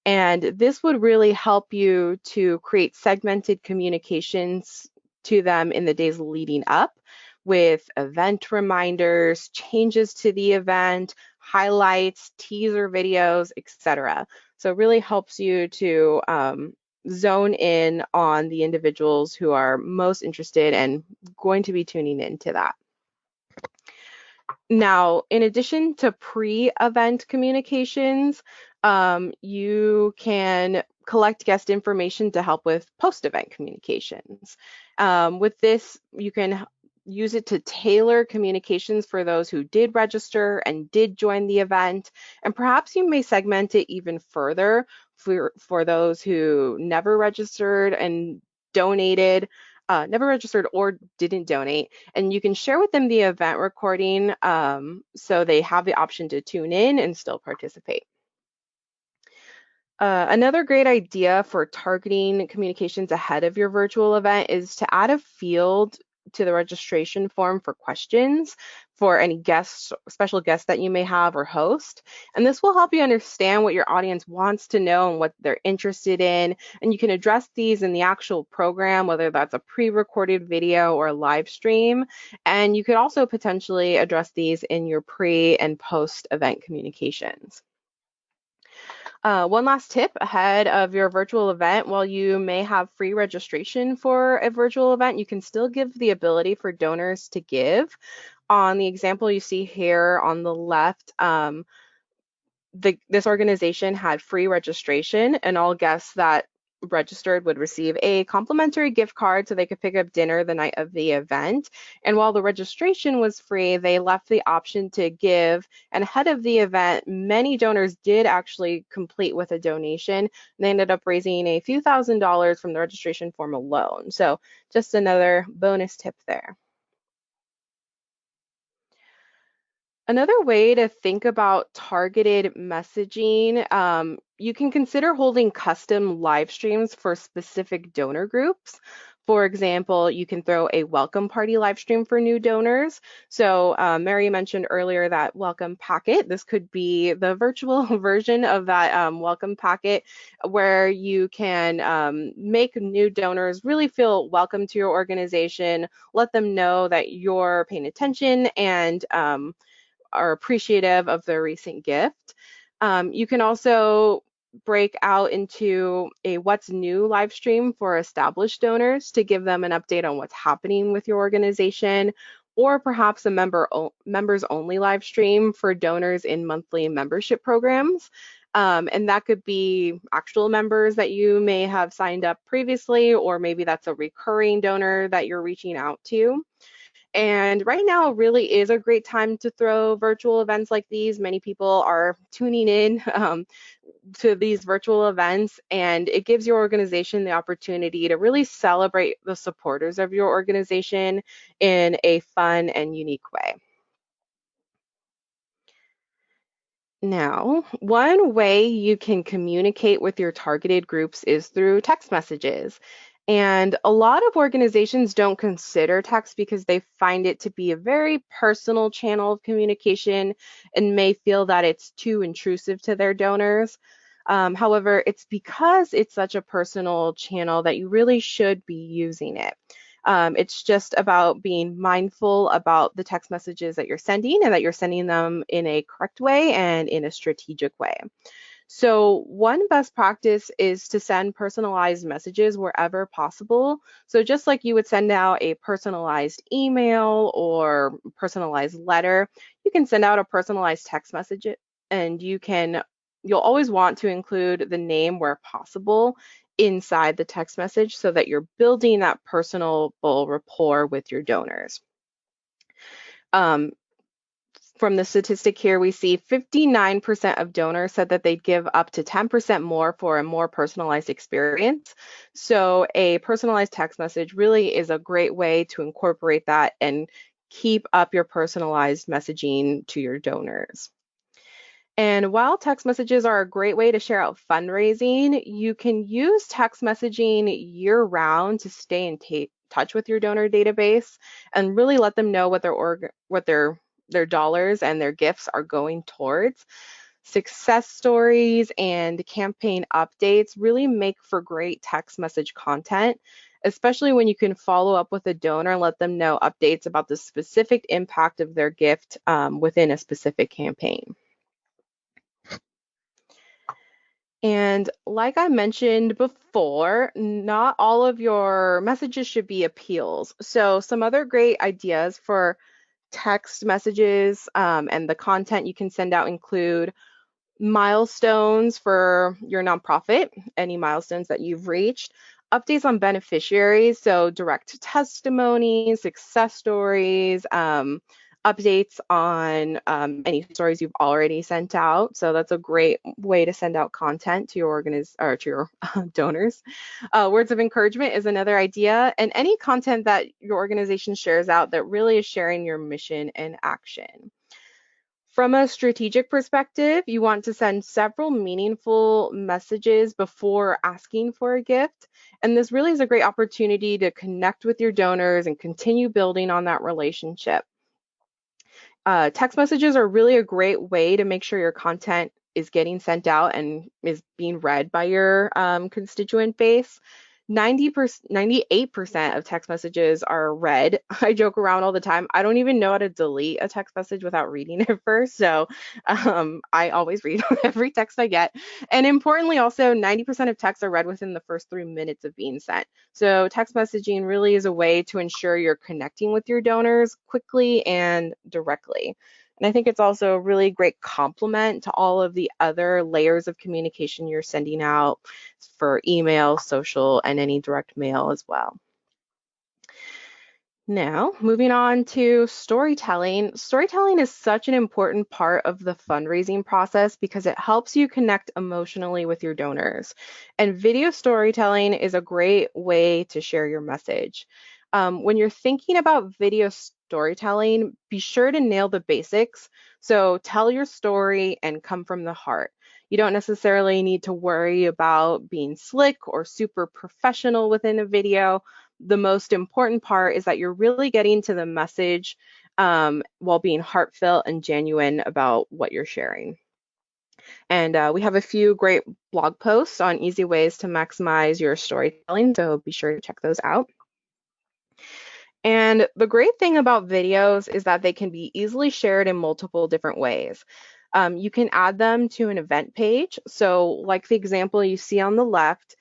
And this would really help you to create segmented communications to them in the days leading up with event reminders, changes to the event, highlights, teaser videos, etc. So it really helps you to zone in on the individuals who are most interested and going to be tuning into that. Now, in addition to pre-event communications, you can collect guest information to help with post-event communications. With this, you can use it to tailor communications for those who did register and did join the event. And perhaps you may segment it even further for those who never registered and donated, never registered or didn't donate. And you can share with them the event recording so they have the option to tune in and still participate. Another great idea for targeting communications ahead of your virtual event is to add a field to the registration form for questions for any guests, special guests that you may have or host. And this will help you understand what your audience wants to know and what they're interested in. And you can address these in the actual program, whether that's a pre-recorded video or a live stream. And you could also potentially address these in your pre and post-event communications. One last tip ahead of your virtual event: while you may have free registration for a virtual event, you can still give the ability for donors to give. On the example you see here on the left, this organization had free registration, and all guests that registered would receive a complimentary gift card so they could pick up dinner the night of the event. And while the registration was free, they left the option to give. And ahead of the event, many donors did actually complete with a donation. They ended up raising a few $1,000s from the registration form alone. So just another bonus tip there. Another way to think about targeted messaging, you can consider holding custom live streams for specific donor groups. For example, you can throw a welcome party live stream for new donors. So Mary mentioned earlier that welcome packet. This could be the virtual version of that welcome packet, where you can make new donors really feel welcome to your organization, let them know that you're paying attention and are appreciative of their recent gift. You can also break out into a what's new live stream for established donors to give them an update on what's happening with your organization, or perhaps a members only live stream for donors in monthly membership programs. And that could be actual members that you may have signed up previously, or maybe that's a recurring donor that you're reaching out to. And right now really is a great time to throw virtual events like these. Many people are tuning in to these virtual events, and it gives your organization the opportunity to really celebrate the supporters of your organization in a fun and unique way. Now, one way you can communicate with your targeted groups is through text messages. And a lot of organizations don't consider text because they find it to be a very personal channel of communication and may feel that it's too intrusive to their donors. However, it's because it's such a personal channel that you really should be using it. It's just about being mindful about the text messages that you're sending, and that you're sending them in a correct way and in a strategic way. So one best practice is to send personalized messages wherever possible. So just like you would send out a personalized email or personalized letter, you can send out a personalized text message, and you'll always want to include the name where possible inside the text message so that you're building that personal rapport with your donors. from the statistic here, we see 59% of donors said that they'd give up to 10% more for a more personalized experience. So a personalized text message really is a great way to incorporate that and keep up your personalized messaging to your donors. And while text messages are a great way to share out fundraising, you can use text messaging year round to stay in touch with your donor database and really let them know what their dollars and their gifts are going towards. Success stories and campaign updates really make for great text message content, especially when you can follow up with a donor and let them know updates about the specific impact of their gift within a specific campaign. And like I mentioned before, not all of your messages should be appeals. So some other great ideas for text messages and the content you can send out include milestones for your nonprofit, any milestones that you've reached, updates on beneficiaries, so direct testimonies, success stories, updates on any stories you've already sent out. So that's a great way to send out content to your to your donors. Words of encouragement is another idea, and any content that your organization shares out that really is sharing your mission and action. From a strategic perspective, you want to send several meaningful messages before asking for a gift. And this really is a great opportunity to connect with your donors and continue building on that relationship. Text messages are really a great way to make sure your content is getting sent out and is being read by your constituent base. 98% of text messages are read. I joke around all the time. I don't even know how to delete a text message without reading it first. So I always read every text I get. And importantly, also 90% of texts are read within the first 3 minutes of being sent. So text messaging really is a way to ensure you're connecting with your donors quickly and directly. And I think it's also a really great complement to all of the other layers of communication you're sending out for email, social, and any direct mail as well. Now, moving on to storytelling. Storytelling is such an important part of the fundraising process because it helps you connect emotionally with your donors. And video storytelling is a great way to share your message. When you're thinking about video storytelling, be sure to nail the basics. So tell your story and come from the heart. You don't necessarily need to worry about being slick or super professional within a video. The most important part is that you're really getting to the message while being heartfelt and genuine about what you're sharing. And we have a few great blog posts on easy ways to maximize your storytelling, so be sure to check those out. And the great thing about videos is that they can be easily shared in multiple different ways. You can add them to an event page. So like the example you see on the left,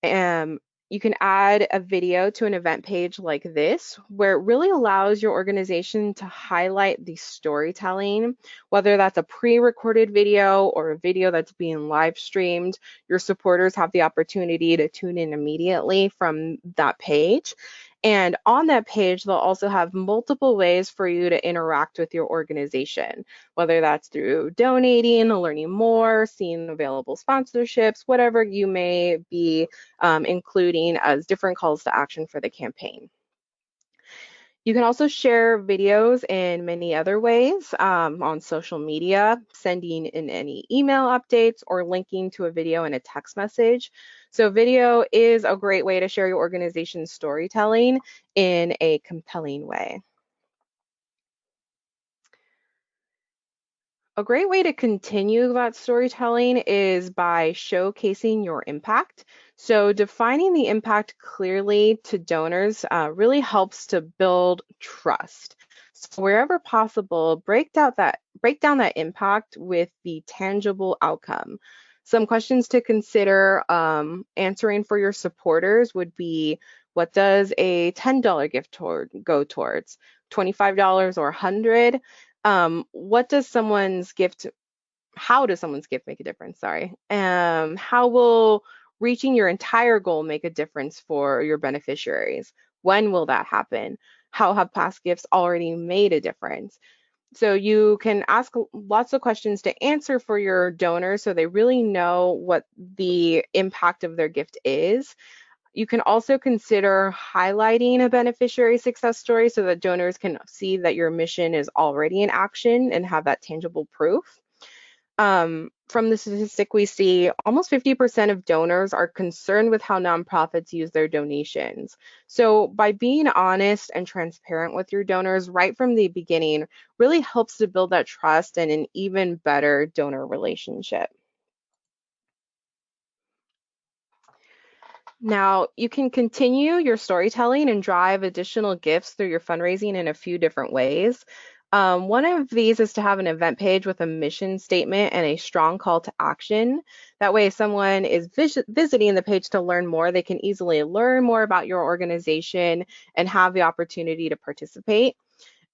you can add a video to an event page like this, where it really allows your organization to highlight the storytelling, whether that's a pre-recorded video or a video that's being live streamed. Your supporters have the opportunity to tune in immediately from that page. And on that page, they'll also have multiple ways for you to interact with your organization, whether that's through donating, learning more, seeing available sponsorships, whatever you may be including as different calls to action for the campaign. You can also share videos in many other ways on social media, sending in any email updates or linking to a video in a text message. So video is a great way to share your organization's storytelling in a compelling way. A great way to continue that storytelling is by showcasing your impact. So defining the impact clearly to donors really helps to build trust. So wherever possible, break down that impact with the tangible outcome. Some questions to consider answering for your supporters would be, what does a $10 gift go towards? $25 or $100? What does how does someone's gift make a difference? Sorry. How will reaching your entire goal make a difference for your beneficiaries? When will that happen? How have past gifts already made a difference? So you can ask lots of questions to answer for your donors so they really know what the impact of their gift is. You can also consider highlighting a beneficiary success story so that donors can see that your mission is already in action and have that tangible proof. From the statistic we see, almost 50% of donors are concerned with how nonprofits use their donations. So by being honest and transparent with your donors right from the beginning really helps to build that trust and an even better donor relationship. Now, you can continue your storytelling and drive additional gifts through your fundraising in a few different ways. One of these is to have an event page with a mission statement and a strong call to action. That way, if someone is visiting the page to learn more, they can easily learn more about your organization and have the opportunity to participate.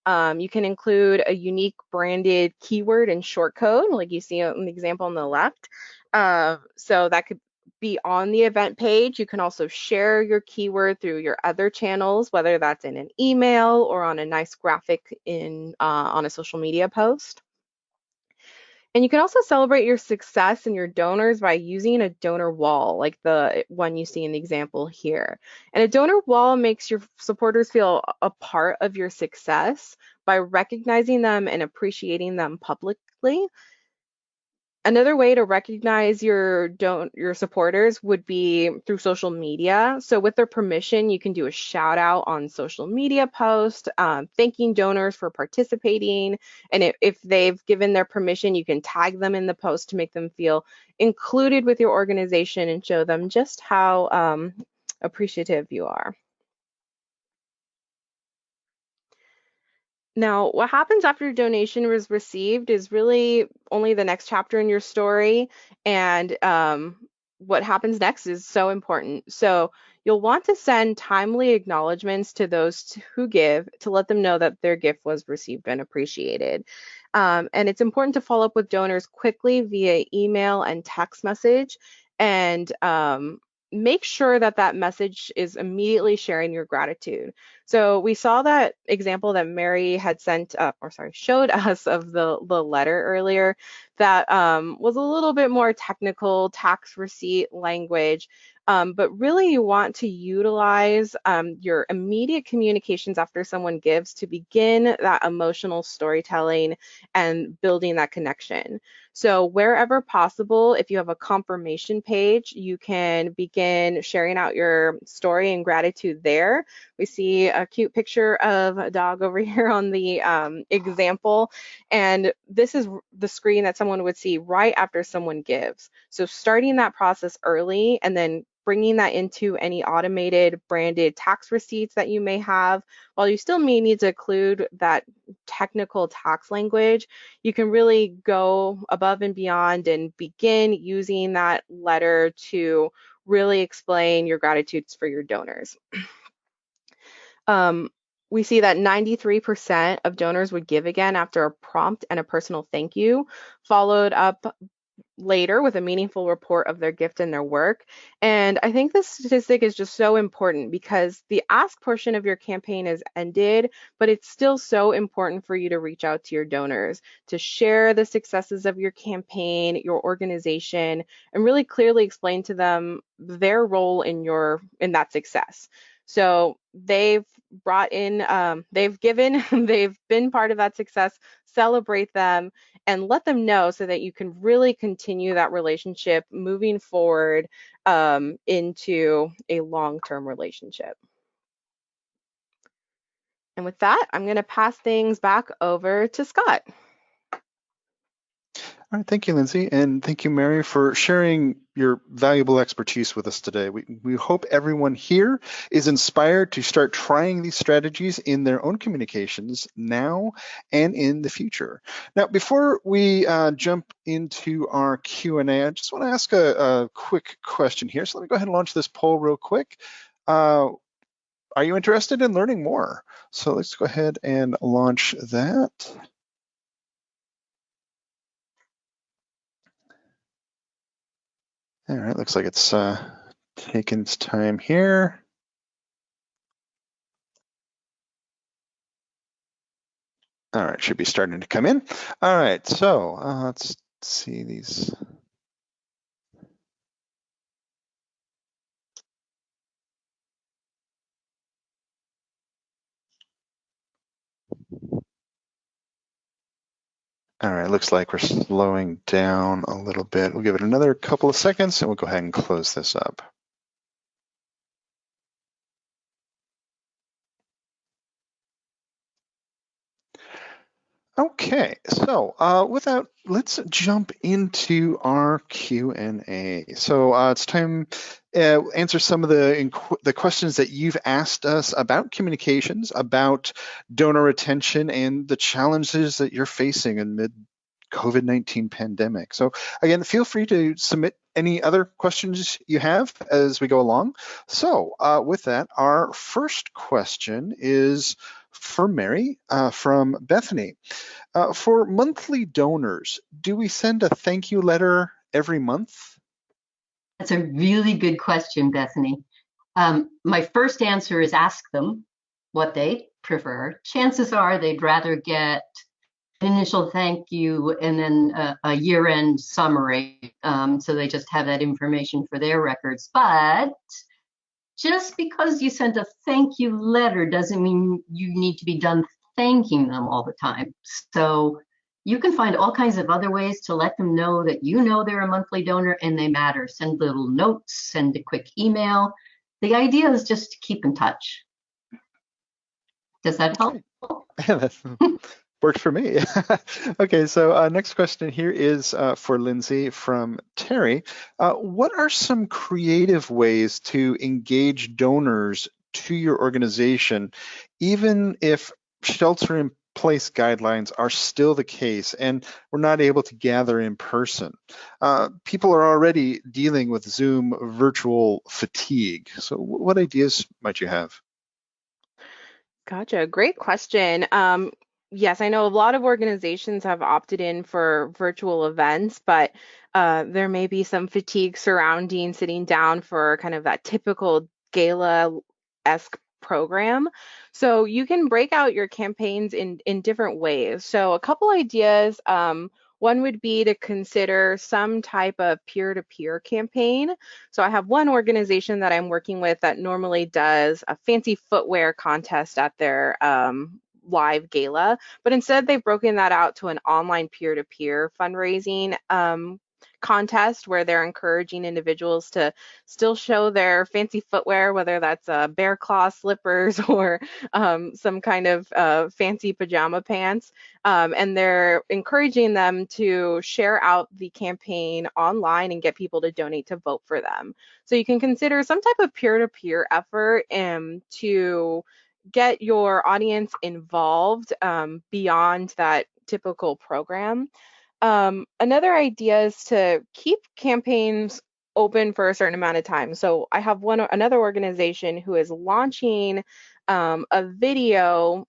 You can include a unique branded keyword and short code, like you see in the example on the left. So that could be on the event page. You can also share your keyword through your other channels, whether that's in an email or on a nice graphic on a social media post. And you can also celebrate your success and your donors by using a donor wall, like the one you see in the example here. And a donor wall makes your supporters feel a part of your success by recognizing them and appreciating them publicly. Another way to recognize your supporters would be through social media. So with their permission, you can do a shout out on social media post, thanking donors for participating. And if they've given their permission, you can tag them in the post to make them feel included with your organization and show them just how appreciative you are. Now, what happens after your donation was received is really only the next chapter in your story. And what happens next is so important. So you'll want to send timely acknowledgments to those who give to let them know that their gift was received and appreciated. And it's important to follow up with donors quickly via email and text message. And make sure that that message is immediately sharing your gratitude. So we saw that example that Mary had showed us of the letter earlier that was a little bit more technical tax receipt language. But really you want to utilize your immediate communications after someone gives to begin that emotional storytelling and building that connection. So wherever possible, if you have a confirmation page, you can begin sharing out your story and gratitude there. We see a cute picture of a dog over here on the example, and this is the screen that someone would see right after someone gives. So starting that process early and then bringing that into any automated branded tax receipts that you may have, while you still may need to include that technical tax language, you can really go above and beyond and begin using that letter to really explain your gratitudes for your donors. We see that 93% of donors would give again after a prompt and a personal thank you, followed up later with a meaningful report of their gift and their work. And I think this statistic is just so important because the ask portion of your campaign is ended, but it's still so important for you to reach out to your donors, to share the successes of your campaign, your organization, and really clearly explain to them their role in that success. So they've brought in, they've given, they've been part of that success, celebrate them, and let them know so that you can really continue that relationship moving forward into a long-term relationship. And with that, I'm going to pass things back over to Scott. All right, thank you, Lindsay, and thank you, Mary, for sharing your valuable expertise with us today. We hope everyone here is inspired to start trying these strategies in their own communications now and in the future. Now, before we jump into our Q&A, I just want to ask a quick question here. So let me go ahead and launch this poll real quick. Are you interested in learning more? So let's go ahead and launch that. All right, looks like it's taking its time here. All right, should be starting to come in. All right, so let's see these. All right, looks like we're slowing down a little bit. We'll give it another couple of seconds and we'll go ahead and close this up. Okay, so let's jump into our Q&A. So it's time answer some of the questions that you've asked us about communications, about donor retention, and the challenges that you're facing amid COVID-19 pandemic. So again, feel free to submit any other questions you have as we go along. So with that, our first question is for Mary from Bethany. For monthly donors, do we send a thank you letter every month? That's a really good question, Bethany. My first answer is ask them what they prefer. Chances are they'd rather get an initial thank you and then a year-end summary, so they just have that information for their records. But just because you sent a thank you letter doesn't mean you need to be done thanking them all the time. So you can find all kinds of other ways to let them know that you know they're a monthly donor and they matter. Send little notes, send a quick email. The idea is just to keep in touch. Does that help? Yeah, that worked for me. Okay, so next question here is for Lindsay from Terry. What are some creative ways to engage donors to your organization, even if shelter-in-place guidelines are still the case and we're not able to gather in person? People are already dealing with Zoom virtual fatigue. So what ideas might you have? Gotcha. Great question. Yes, I know a lot of organizations have opted in for virtual events, but there may be some fatigue surrounding sitting down for kind of that typical gala-esque program. So you can break out your campaigns in different ways. So a couple ideas. One would be to consider some type of peer-to-peer campaign. So I have one organization that I'm working with that normally does a fancy footwear contest at their live gala, but instead they've broken that out to an online peer-to-peer fundraising contest where they're encouraging individuals to still show their fancy footwear, whether that's bear claw slippers or some kind of fancy pajama pants. And they're encouraging them to share out the campaign online and get people to donate to vote for them. So you can consider some type of peer-to-peer effort to get your audience involved beyond that typical program. Another idea is to keep campaigns open for a certain amount of time. So I have another organization who is launching a video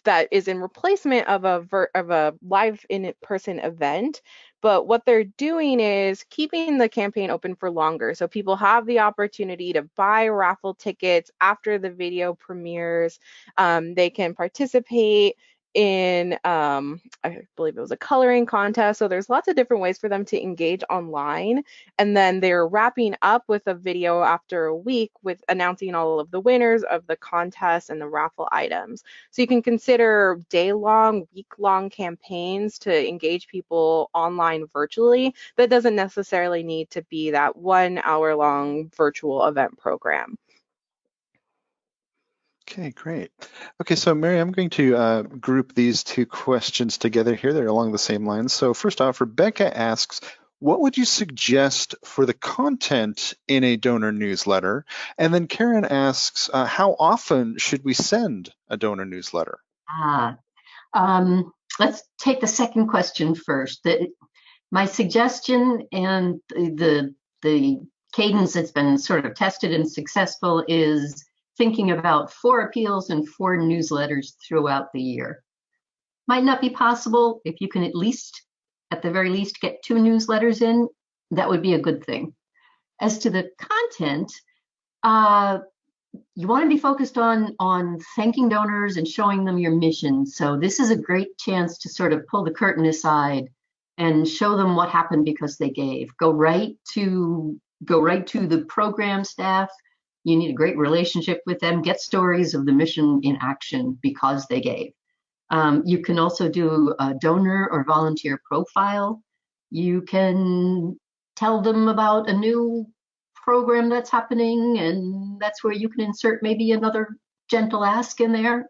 that is in replacement of a live in-person event. But what they're doing is keeping the campaign open for longer. So people have the opportunity to buy raffle tickets after the video premieres. They can participate in, I believe it was a coloring contest. So there's lots of different ways for them to engage online. And then they're wrapping up with a video after a week with announcing all of the winners of the contest and the raffle items. So you can consider day-long, week-long campaigns to engage people online virtually. That doesn't necessarily need to be that 1 hour-long virtual event program. Okay, great. Okay, so Mary, I'm going to group these two questions together here. They're along the same lines. So first off, Rebecca asks, what would you suggest for the content in a donor newsletter? And then Karen asks, how often should we send a donor newsletter? Let's take the second question first. My suggestion and the cadence that's been sort of tested and successful is thinking about 4 appeals and 4 newsletters throughout the year. Might not be possible. If you can at the very least, get 2 newsletters in, that would be a good thing. As to the content, you want to be focused on thanking donors and showing them your mission. So this is a great chance to sort of pull the curtain aside and show them what happened because they gave. Go right to the program staff. You need a great relationship with them. Get stories of the mission in action because they gave. You can also do a donor or volunteer profile. You can tell them about a new program that's happening, and that's where you can insert maybe another gentle ask in there.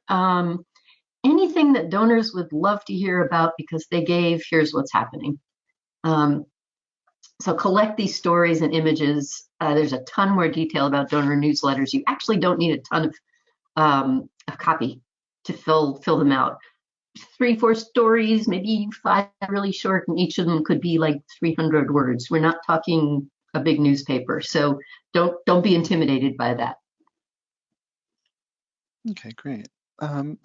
Anything that donors would love to hear about because they gave, here's what's happening. So collect these stories and images. There's a ton more detail about donor newsletters. You actually don't need a ton of copy to fill them out. 3-4 stories, maybe 5 really short, and each of them could be like 300 words. We're not talking a big newspaper, so don't be intimidated by that. Okay, great. I know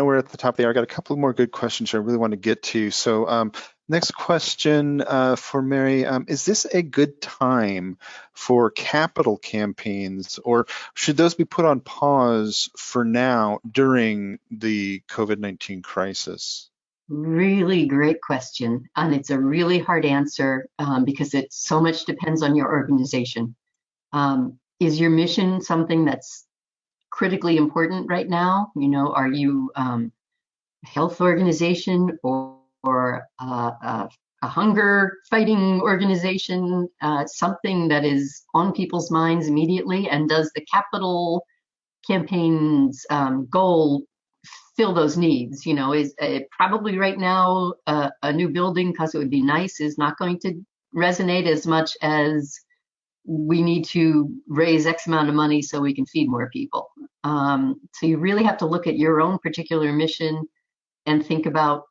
we're at the top of the hour. I got a couple more good questions I really want to get to. So next question for Mary, is this a good time for capital campaigns, or should those be put on pause for now during the COVID-19 crisis? Really great question, and it's a really hard answer because it so much depends on your organization. Is your mission something that's critically important right now? You know, are you a health organization or a hunger fighting organization, something that is on people's minds immediately? And does the capital campaign's goal fill those needs? You know, is probably right now a new building because it would be nice is not going to resonate as much as we need to raise X amount of money so we can feed more people. So you really have to look at your own particular mission and think about,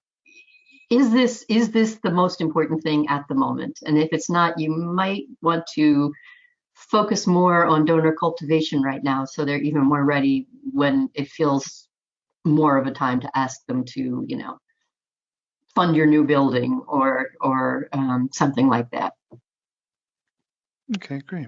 is this the most important thing at the moment? And if it's not, you might want to focus more on donor cultivation right now so they're even more ready when it feels more of a time to ask them to, you know, fund your new building or something like that. Okay, great.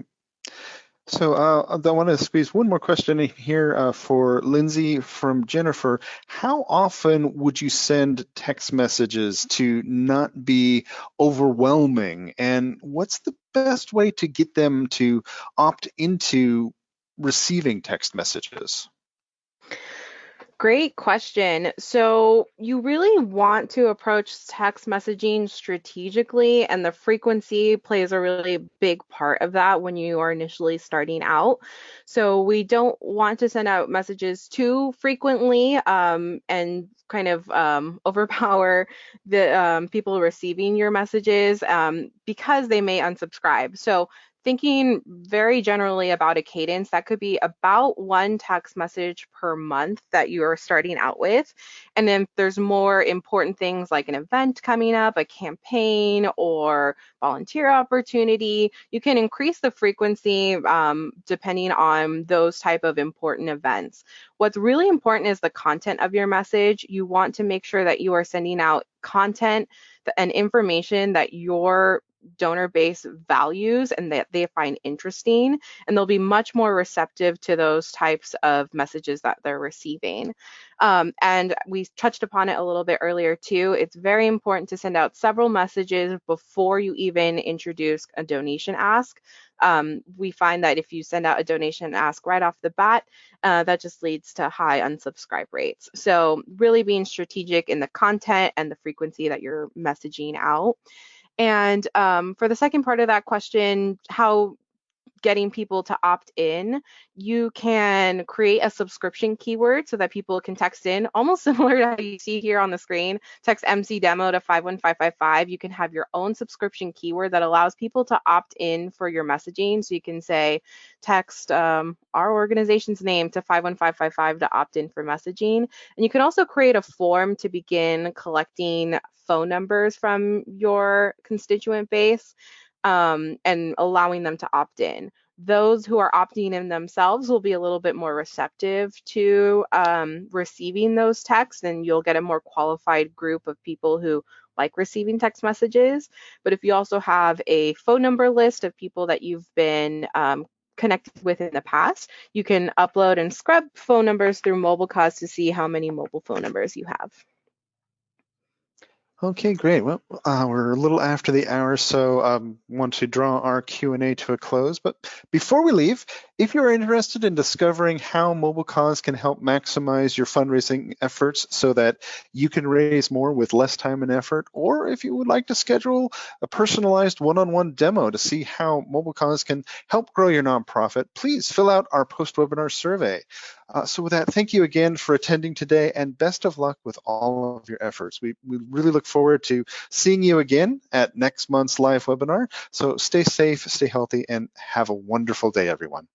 So I want to squeeze one more question in here for Lindsay from Jennifer. How often would you send text messages to not be overwhelming? And what's the best way to get them to opt into receiving text messages? Great question. So you really want to approach text messaging strategically, and the frequency plays a really big part of that when you are initially starting out. So we don't want to send out messages too frequently and kind of overpower the people receiving your messages because they may unsubscribe. So thinking very generally about a cadence, that could be about one text message per month that you are starting out with. And then there's more important things like an event coming up, a campaign, or volunteer opportunity, you can increase the frequency depending on those type of important events. What's really important is the content of your message. You want to make sure that you are sending out content and information that your donor base values and that they find interesting, and they'll be much more receptive to those types of messages that they're receiving. And we touched upon it a little bit earlier too. It's very important to send out several messages before you even introduce a donation ask. We find that if you send out a donation ask right off the bat, that just leads to high unsubscribe rates. So really being strategic in the content and the frequency that you're messaging out. And for the second part of that question, how getting people to opt in, you can create a subscription keyword so that people can text in, almost similar to how you see here on the screen, text MC demo to 51555. You can have your own subscription keyword that allows people to opt in for your messaging. So you can say, text our organization's name to 51555 to opt in for messaging. And you can also create a form to begin collecting phone numbers from your constituent base. And allowing them to opt in. Those who are opting in themselves will be a little bit more receptive to receiving those texts, and you'll get a more qualified group of people who like receiving text messages. But if you also have a phone number list of people that you've been connected with in the past, you can upload and scrub phone numbers through MobileCause to see how many mobile phone numbers you have. Okay, great. Well, we're a little after the hour, so want to draw our Q&A to a close. But before we leave, if you're interested in discovering how MobileCause can help maximize your fundraising efforts so that you can raise more with less time and effort, or if you would like to schedule a personalized one-on-one demo to see how MobileCause can help grow your nonprofit, please fill out our post-webinar survey. So with that, thank you again for attending today, and best of luck with all of your efforts. We really look forward to seeing you again at next month's live webinar. So stay safe, stay healthy, and have a wonderful day, everyone.